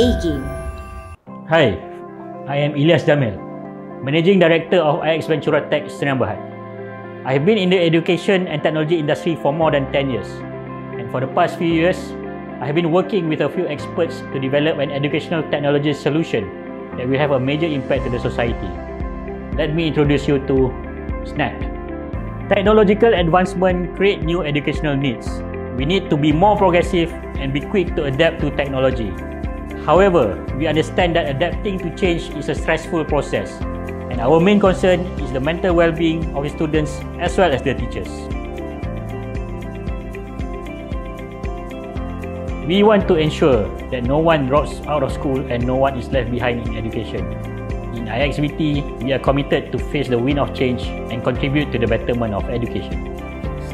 A-Game. Hi, I am Ilyas Jamil, Managing Director of IX Ventura Tech Sdn Bhd. I have been in the education and technology industry for more than 10 years, and for the past few years, I have been working with a few experts to develop an educational technology solution that will have a major impact to the society. Let me introduce you to Snap. Technological advancement create new educational needs. We need to be more progressive and be quick to adapt to technology. However, we understand that adapting to change is a stressful process, and our main concern is the mental well-being of the students as well as the teachers. We want to ensure that no one drops out of school and no one is left behind in education. In IXVT, we are committed to face the wind of change and contribute to the betterment of education.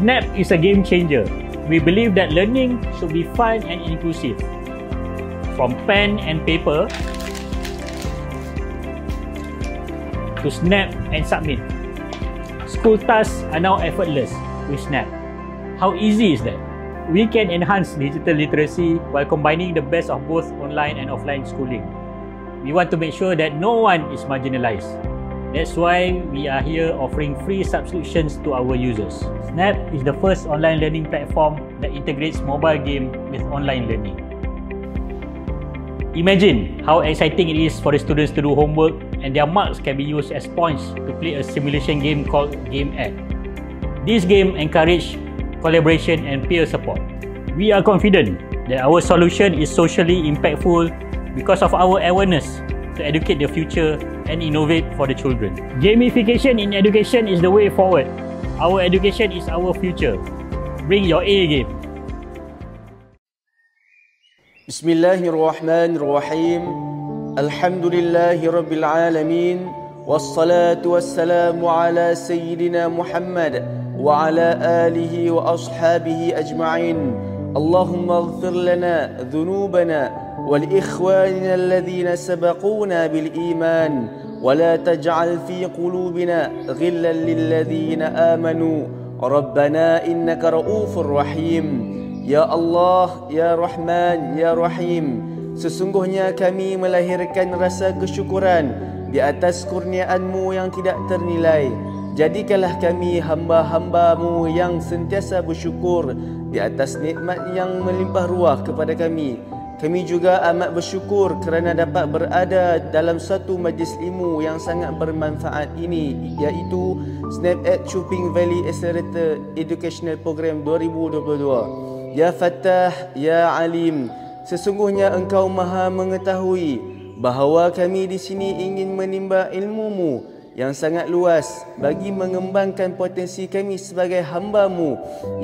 Snap is a game changer. We believe that learning should be fun and inclusive. From pen and paper to snap and submit. School tasks are now effortless with Snap. How easy is that? We can enhance digital literacy while combining the best of both online and offline schooling. We want to make sure that no one is marginalized. That's why we are here offering free subscriptions to our users. Snap is the first online learning platform that integrates mobile game with online learning. Imagine how exciting it is for the students to do homework and their marks can be used as points to play a simulation game called Game Ed. This game encourages collaboration and peer support. We are confident that our solution is socially impactful because of our awareness to educate the future and innovate for the children. Gamification in education is the way forward. Our education is our future. Bring your A game. Bismillahirrahmanirrahim. Alhamdulillahi Rabbil Alamin. Wassalatu wassalamu ala Sayyidina Muhammad wa ala alihi wa ashabihi ajma'in. Allahumma ighfir lana dhunubana wal ikhwanina alladhina sabaquna bil iman wa la taj'al fi qulubina ghillan lil ladhina amanu. Rabbana innaka ra'ufur rahim. Ya Allah, Ya Rahman, Ya Rahim, sesungguhnya kami melahirkan rasa kesyukuran di atas kurniaan-Mu yang tidak ternilai. Jadikanlah kami hamba-hamba-Mu yang sentiasa bersyukur di atas nikmat yang melimpah ruah kepada kami. Kami juga amat bersyukur kerana dapat berada dalam satu majlis ilmu yang sangat bermanfaat ini, iaitu Snap at Chuping Valley Accelerator Educational Program 2022. Ya Fattah, Ya Alim, sesungguhnya Engkau Maha mengetahui bahawa kami di sini ingin menimba ilmu-Mu yang sangat luas bagi mengembangkan potensi kami sebagai hamba-Mu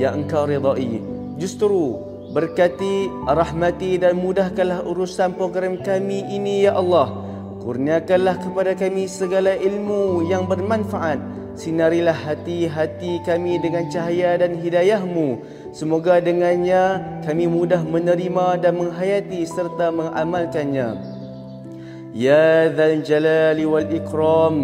yang Engkau redai. Justru berkati, rahmati dan mudahkanlah urusan program kami ini, Ya Allah. Kurniakanlah kepada kami segala ilmu yang bermanfaat. Sinarilah hati-hati kami dengan cahaya dan hidayah-Mu. Semoga dengannya kami mudah menerima dan menghayati serta mengamalkannya. Ya Dzal Jalali wal Ikram,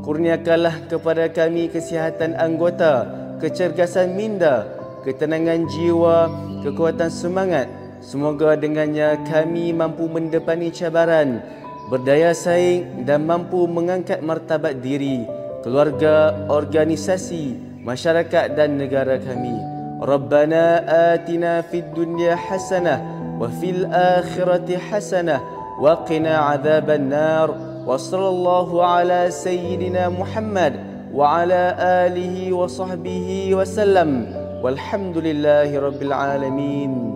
kurniakanlah kepada kami kesihatan anggota, kecergasan minda, ketenangan jiwa, kekuatan semangat. Semoga dengannya kami mampu mendepani cabaran, berdaya saing dan mampu mengangkat martabat diri, keluarga, organisasi, masyarakat dan negara kami. Rabbana atina fid dunya hasanah wa fil akhirati hasanah wa qina adzaban nar. Wa sallallahu ala sayyidina Muhammad wa ala alihi wa sahbihi wa sallam. Walhamdulillahi rabbil alamin.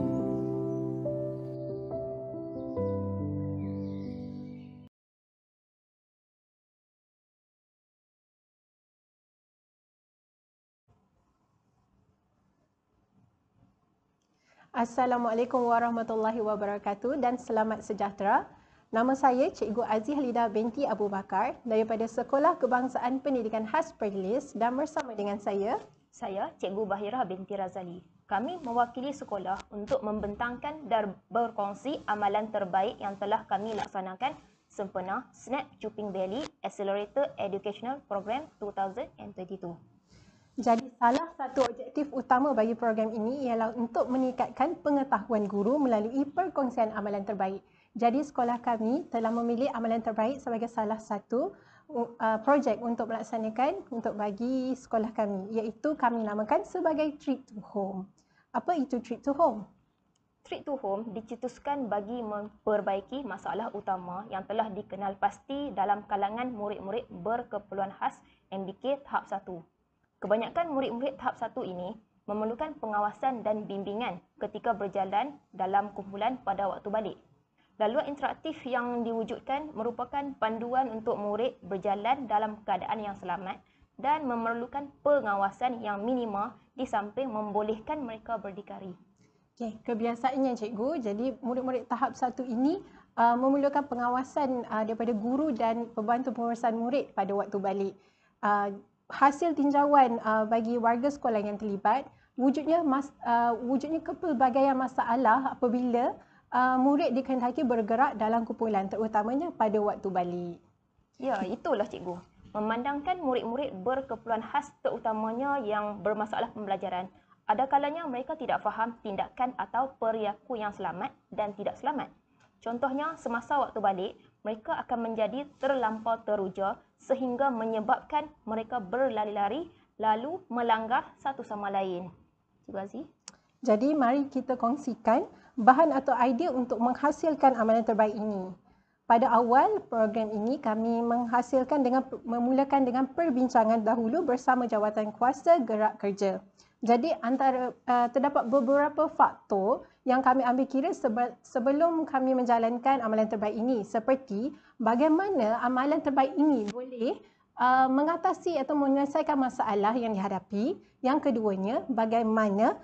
Assalamualaikum warahmatullahi wabarakatuh dan selamat sejahtera. Nama saya Cikgu Aziz Lida binti Abu Bakar daripada Sekolah Kebangsaan Pendidikan Khas Perlis dan bersama dengan saya Cikgu Bahira binti Razali. Kami mewakili sekolah untuk membentangkan dan berkongsi amalan terbaik yang telah kami laksanakan sempena Snap Chuping Valley Accelerator Educational Program 2022. Jadi salah satu objektif utama bagi program ini ialah untuk meningkatkan pengetahuan guru melalui perkongsian amalan terbaik. Jadi sekolah kami telah memilih amalan terbaik sebagai salah satu projek untuk melaksanakan untuk bagi sekolah kami, iaitu kami namakan sebagai Trip to Home. Apa itu Trip to Home? Trip to Home dicetuskan bagi memperbaiki masalah utama yang telah dikenal pasti dalam kalangan murid-murid berkeperluan khas MBK tahap 1. Kebanyakan murid-murid tahap 1 ini memerlukan pengawasan dan bimbingan ketika berjalan dalam kumpulan pada waktu balik. Laluan interaktif yang diwujudkan merupakan panduan untuk murid berjalan dalam keadaan yang selamat dan memerlukan pengawasan yang minima di samping membolehkan mereka berdikari. Okay, kebiasaannya cikgu, jadi murid-murid tahap 1 ini memerlukan pengawasan daripada guru dan pembantu pengurusan murid pada waktu balik. Hasil tinjauan bagi warga sekolah yang terlibat, wujudnya kepelbagaian masalah apabila murid dikehendaki bergerak dalam kumpulan, terutamanya pada waktu balik. Ya, itulah cikgu. Memandangkan murid-murid berkeperluan khas terutamanya yang bermasalah pembelajaran, ada kalanya mereka tidak faham tindakan atau perilaku yang selamat dan tidak selamat. Contohnya, semasa waktu balik, mereka akan menjadi terlampau teruja sehingga menyebabkan mereka berlari-lari lalu melanggar satu sama lain. Cikgu Aziz? Jadi, mari kita kongsikan bahan atau idea untuk menghasilkan amalan terbaik ini. Pada awal program ini, kami memulakan dengan perbincangan dahulu bersama jawatan kuasa gerak kerja. Jadi terdapat beberapa faktor yang kami ambil kira sebelum kami menjalankan amalan terbaik ini, seperti bagaimana amalan terbaik ini boleh mengatasi atau menyelesaikan masalah yang dihadapi. Yang keduanya, bagaimana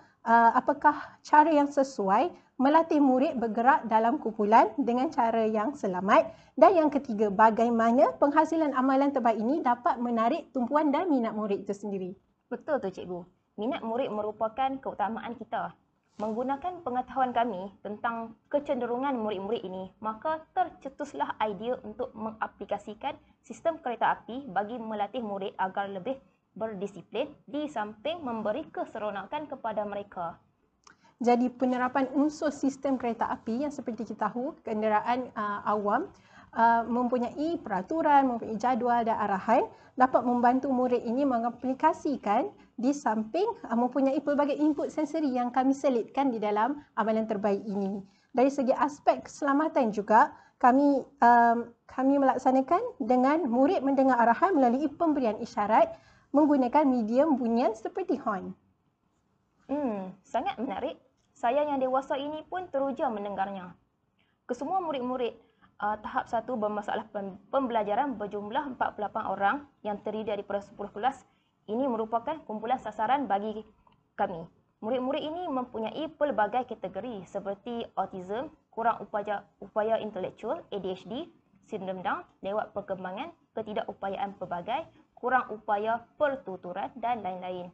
apakah cara yang sesuai melatih murid bergerak dalam kumpulan dengan cara yang selamat. Dan yang ketiga, bagaimana penghasilan amalan terbaik ini dapat menarik tumpuan dan minat murid itu sendiri. Betul tu cikgu. Minat murid merupakan keutamaan kita. Menggunakan pengetahuan kami tentang kecenderungan murid-murid ini, maka tercetuslah idea untuk mengaplikasikan sistem kereta api bagi melatih murid agar lebih berdisiplin di samping memberi keseronokan kepada mereka. Jadi penerapan unsur sistem kereta api yang seperti kita tahu, kenderaan awam mempunyai peraturan, mempunyai jadual dan arahan, dapat membantu murid ini mengaplikasikan di samping mempunyai pelbagai input sensori yang kami selitkan di dalam amalan terbaik ini. Dari segi aspek keselamatan juga, kami melaksanakan dengan murid mendengar arahan melalui pemberian isyarat menggunakan medium bunyian seperti horn. Sangat menarik. Saya yang dewasa ini pun teruja mendengarnya. Kesemua murid-murid tahap 1 bermasalah pembelajaran berjumlah 48 orang yang terdiri daripada 10 kelas. Ini merupakan kumpulan sasaran bagi kami. Murid-murid ini mempunyai pelbagai kategori seperti autism, kurang upaya intelektual, ADHD, sindrom Down, lewat perkembangan, ketidakupayaan pelbagai, kurang upaya pertuturan dan lain-lain.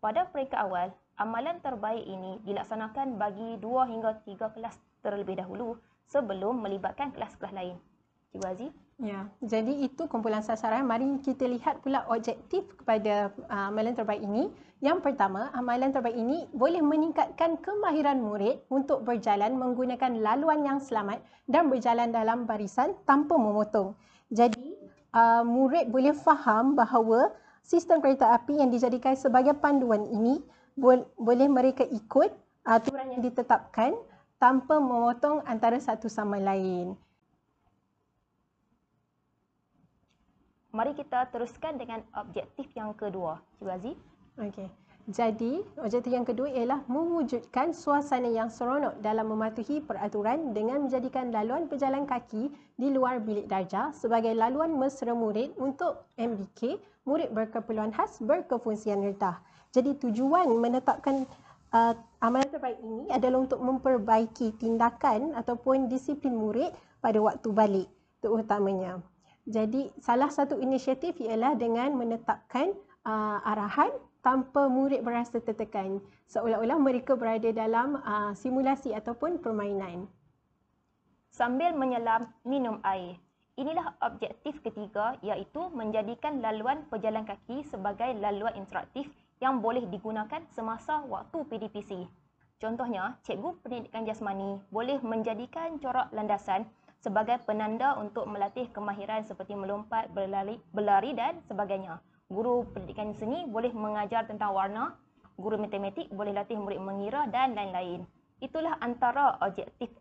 Pada peringkat awal, amalan terbaik ini dilaksanakan bagi 2 hingga 3 kelas terlebih dahulu sebelum melibatkan kelas-kelas lain. Cikgu Aziz? Ya, jadi itu kumpulan sasaran. Mari kita lihat pula objektif kepada amalan terbaik ini. Yang pertama, amalan terbaik ini boleh meningkatkan kemahiran murid untuk berjalan menggunakan laluan yang selamat dan berjalan dalam barisan tanpa memotong. Jadi, murid boleh faham bahawa sistem kereta api yang dijadikan sebagai panduan ini boleh mereka ikut aturan yang ditetapkan tanpa memotong antara satu sama lain. Mari kita teruskan dengan objektif yang kedua. Cikgu Aziz? Okey. Jadi, objektif yang kedua ialah mewujudkan suasana yang seronok dalam mematuhi peraturan dengan menjadikan laluan berjalan kaki di luar bilik darjah sebagai laluan mesra murid untuk MBK, murid berkeperluan khas berkefungsian rendah. Jadi, tujuan menetapkan amalan terbaik ini adalah untuk memperbaiki tindakan ataupun disiplin murid pada waktu balik terutamanya. Jadi, salah satu inisiatif ialah dengan menetapkan arahan tanpa murid berasa tertekan, seolah-olah mereka berada dalam simulasi ataupun permainan. Sambil menyelam, minum air. Inilah objektif ketiga, iaitu menjadikan laluan pejalan kaki sebagai laluan interaktif yang boleh digunakan semasa waktu PDPC. Contohnya, cikgu pendidikan jasmani boleh menjadikan corak landasan sebagai penanda untuk melatih kemahiran seperti melompat, berlari dan sebagainya. Guru pendidikan seni boleh mengajar tentang warna, guru matematik boleh latih murid mengira dan lain-lain. Itulah antara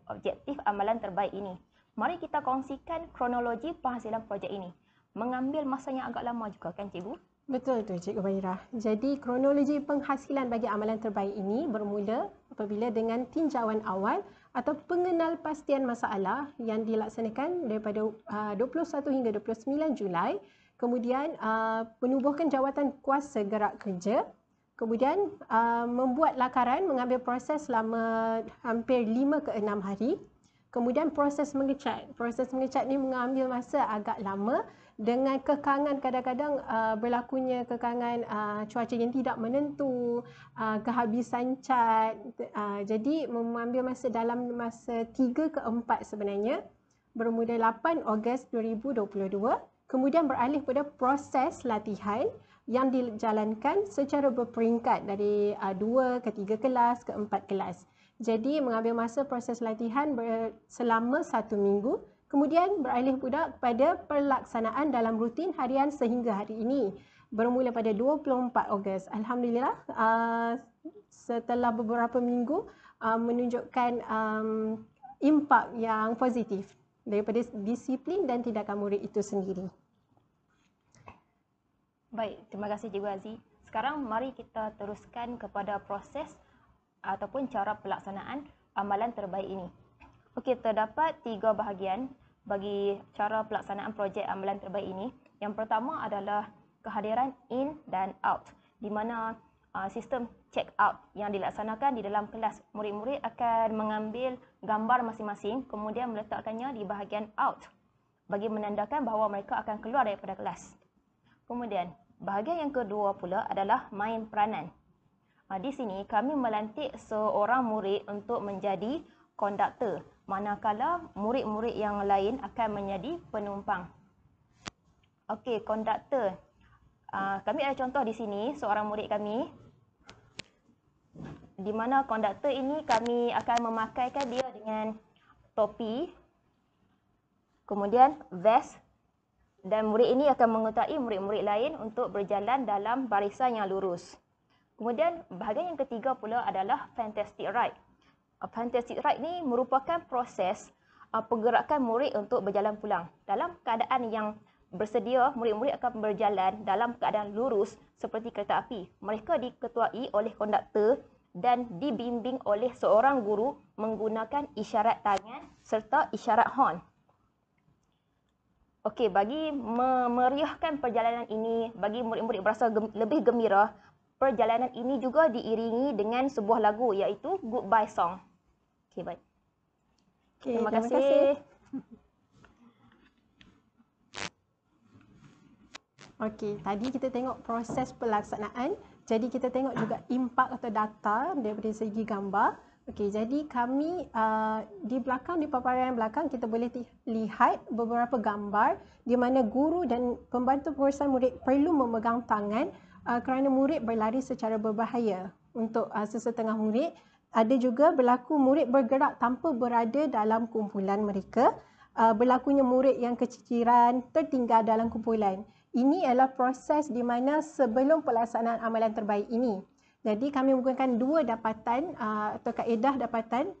objektif amalan terbaik ini. Mari kita kongsikan kronologi penghasilan projek ini. Mengambil masa yang agak lama juga kan cikgu? Betul tu Cikgu Bahira. Jadi kronologi penghasilan bagi amalan terbaik ini bermula apabila dengan tinjauan awal atau pengenalpastian masalah yang dilaksanakan daripada 21 hingga 29 Julai. Kemudian menubuhkan jawatan kuasa gerak kerja. Kemudian membuat lakaran mengambil proses selama hampir 5 ke 6 hari. Kemudian proses mengecat. Proses mengecat ni mengambil masa agak lama dengan kekangan kadang-kadang berlakunya kekangan cuaca yang tidak menentu, kehabisan cat. Jadi mengambil masa dalam masa 3 ke 4 sebenarnya. Bermula 8 Ogos 2022. Kemudian beralih pada proses latihan yang dijalankan secara berperingkat dari 2 ke 3 kelas ke 4 kelas. Jadi mengambil masa proses latihan selama 1 minggu. Kemudian beralih pula kepada pelaksanaan dalam rutin harian sehingga hari ini. Bermula pada 24 Ogos. Alhamdulillah setelah beberapa minggu menunjukkan impak yang positif daripada disiplin dan tindakan murid itu sendiri. Baik, terima kasih Cikgu Aziz. Sekarang mari kita teruskan kepada proses ataupun cara pelaksanaan amalan terbaik ini. Okey, terdapat 3 bahagian bagi cara pelaksanaan projek amalan terbaik ini. Yang pertama adalah kehadiran in dan out, di mana sistem check out yang dilaksanakan di dalam kelas. Murid-murid akan mengambil gambar masing-masing kemudian meletakkannya di bahagian out bagi menandakan bahawa mereka akan keluar daripada kelas. Kemudian, bahagian yang kedua pula adalah main peranan. Di sini kami melantik seorang murid untuk menjadi konduktor, manakala murid-murid yang lain akan menjadi penumpang. Okey, konduktor. Kami ada contoh di sini seorang murid kami, di mana konduktor ini kami akan memakaikan dia dengan topi, kemudian vest, dan murid ini akan mengetahui murid-murid lain untuk berjalan dalam barisan yang lurus. Kemudian bahagian yang ketiga pula adalah fantastic ride. Fantastic ride ni merupakan proses pergerakan murid untuk berjalan pulang. Dalam keadaan yang bersedia, murid-murid akan berjalan dalam keadaan lurus seperti kereta api. Mereka diketuai oleh konduktor dan dibimbing oleh seorang guru menggunakan isyarat tangan serta isyarat horn. Okey, bagi memeriahkan perjalanan ini, bagi murid-murid berasa lebih gembira, perjalanan ini juga diiringi dengan sebuah lagu iaitu Goodbye Song. Okey, baik. Terima kasih. Okey, tadi kita tengok proses pelaksanaan. Jadi kita tengok juga impak atau data daripada segi gambar. Okey, jadi kami di belakang, di paparan belakang kita boleh lihat beberapa gambar di mana guru dan pembantu pengurusan murid perlu memegang tangan kerana murid berlari secara berbahaya. Untuk sesetengah murid, ada juga berlaku murid bergerak tanpa berada dalam kumpulan mereka. Berlakunya murid yang keciciran, tertinggal dalam kumpulan. Ini adalah proses di mana sebelum pelaksanaan amalan terbaik ini. Jadi kami menggunakan 2 dapatan atau kaedah dapatan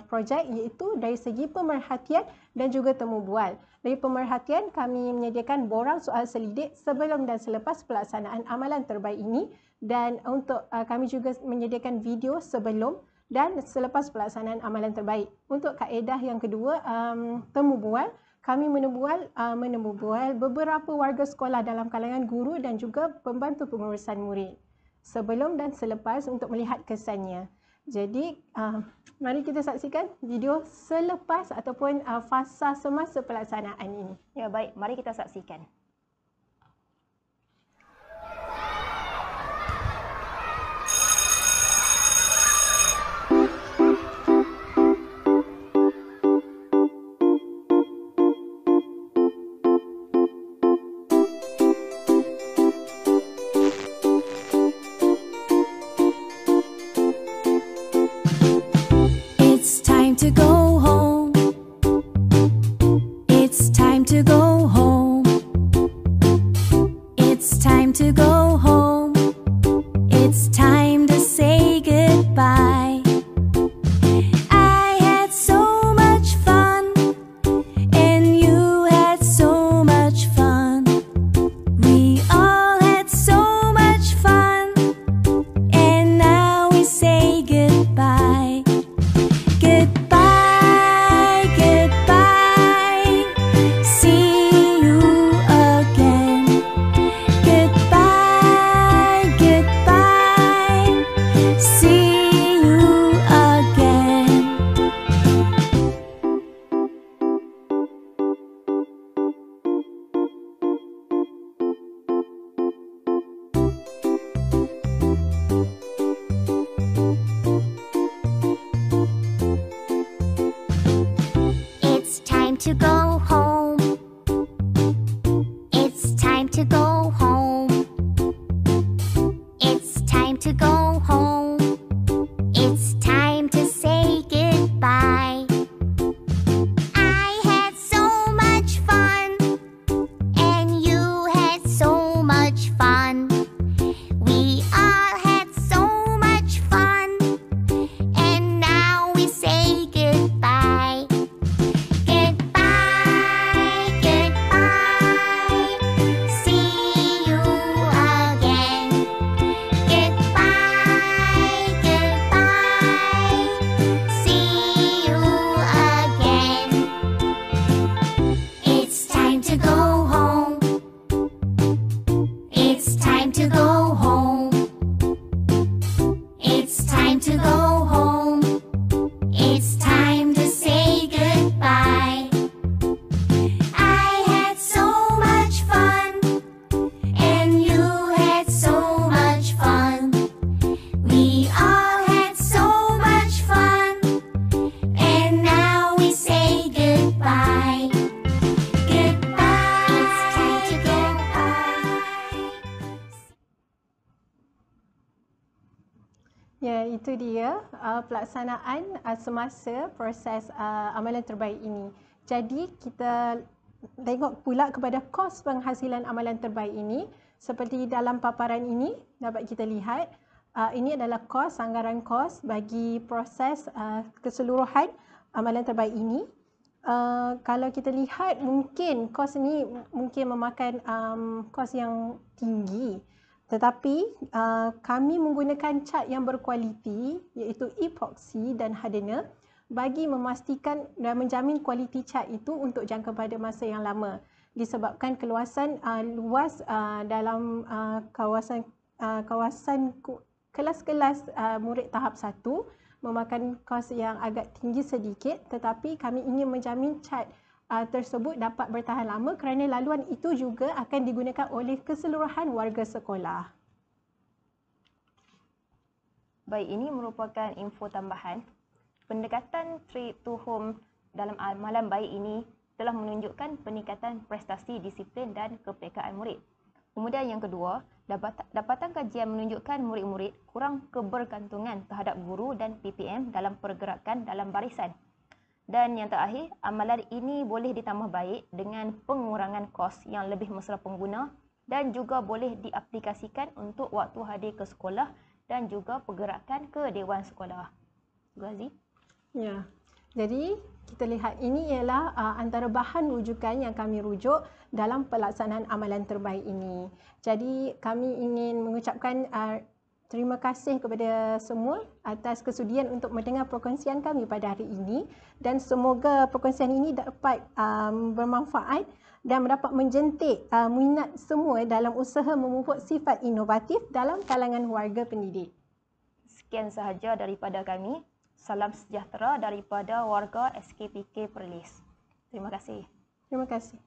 projek, iaitu dari segi pemerhatian dan juga temu bual. Dari pemerhatian, kami menyediakan borang soal selidik sebelum dan selepas pelaksanaan amalan terbaik ini, dan untuk kami juga menyediakan video sebelum dan selepas pelaksanaan amalan terbaik. Untuk kaedah yang kedua, temu bual, kami menembual beberapa warga sekolah dalam kalangan guru dan juga pembantu pengurusan murid sebelum dan selepas untuk melihat kesannya. Jadi, mari kita saksikan video selepas ataupun fasa semasa pelaksanaan ini. Ya, baik. Mari kita saksikan. To go home, It's time to say goodbye. I had so much fun, and you had so much fun. We all had so much fun, and now we say goodbye. Goodbye, goodbye. See you again. Goodbye, goodbye. See you again. It's time to go home. It's time to go home. It's time to go home. It's time to say goodbye. I had so much fun, and you had so much fun. We all had so much fun, and now we say goodbye. Goodbye, goodbye. See you again. Goodbye, goodbye. See you again. It's time to go home. It's time to go home. It's time to go home. It's time to say goodbye. I had so much fun, and you had so much fun. We all had so much fun, and now we say goodbye. Goodbye. It's time to go home. Ya, itu dia pelaksanaan semasa proses amalan terbaik ini. Jadi kita tengok pula kepada kos penghasilan amalan terbaik ini. Seperti dalam paparan ini dapat kita lihat, ini adalah kos, anggaran kos bagi proses keseluruhan amalan terbaik ini. Kalau kita lihat, mungkin kos ini mungkin memakan kos yang tinggi. Tetapi kami menggunakan cat yang berkualiti, iaitu epoxy dan hardener, bagi memastikan dan menjamin kualiti cat itu untuk jangka pada masa yang lama. Disebabkan keluasan luas dalam kawasan kelas-kelas murid tahap 1 memakan kos yang agak tinggi sedikit, tetapi kami ingin menjamin cat tersebut dapat bertahan lama kerana laluan itu juga akan digunakan oleh keseluruhan warga sekolah. Baik, ini merupakan info tambahan. Pendekatan trip to home dalam amalan baik ini telah menunjukkan peningkatan prestasi disiplin dan kepekaan murid. Kemudian yang kedua, dapatan kajian menunjukkan murid-murid kurang kebergantungan terhadap guru dan PPM dalam pergerakan dalam barisan. Dan yang terakhir, amalan ini boleh ditambah baik dengan pengurangan kos yang lebih mesra pengguna dan juga boleh diaplikasikan untuk waktu hadir ke sekolah dan juga pergerakan ke dewan sekolah. Ghazi? Ya, jadi kita lihat ini ialah antara bahan rujukan yang kami rujuk dalam pelaksanaan amalan terbaik ini. Jadi kami ingin mengucapkan terima kasih kepada semua atas kesudian untuk mendengar perkongsian kami pada hari ini, dan semoga perkongsian ini dapat bermanfaat dan dapat menjentik minat semua dalam usaha memupuk sifat inovatif dalam kalangan warga pendidik. Sekian sahaja daripada kami. Salam sejahtera daripada warga SKPK Perlis. Terima kasih. Terima kasih.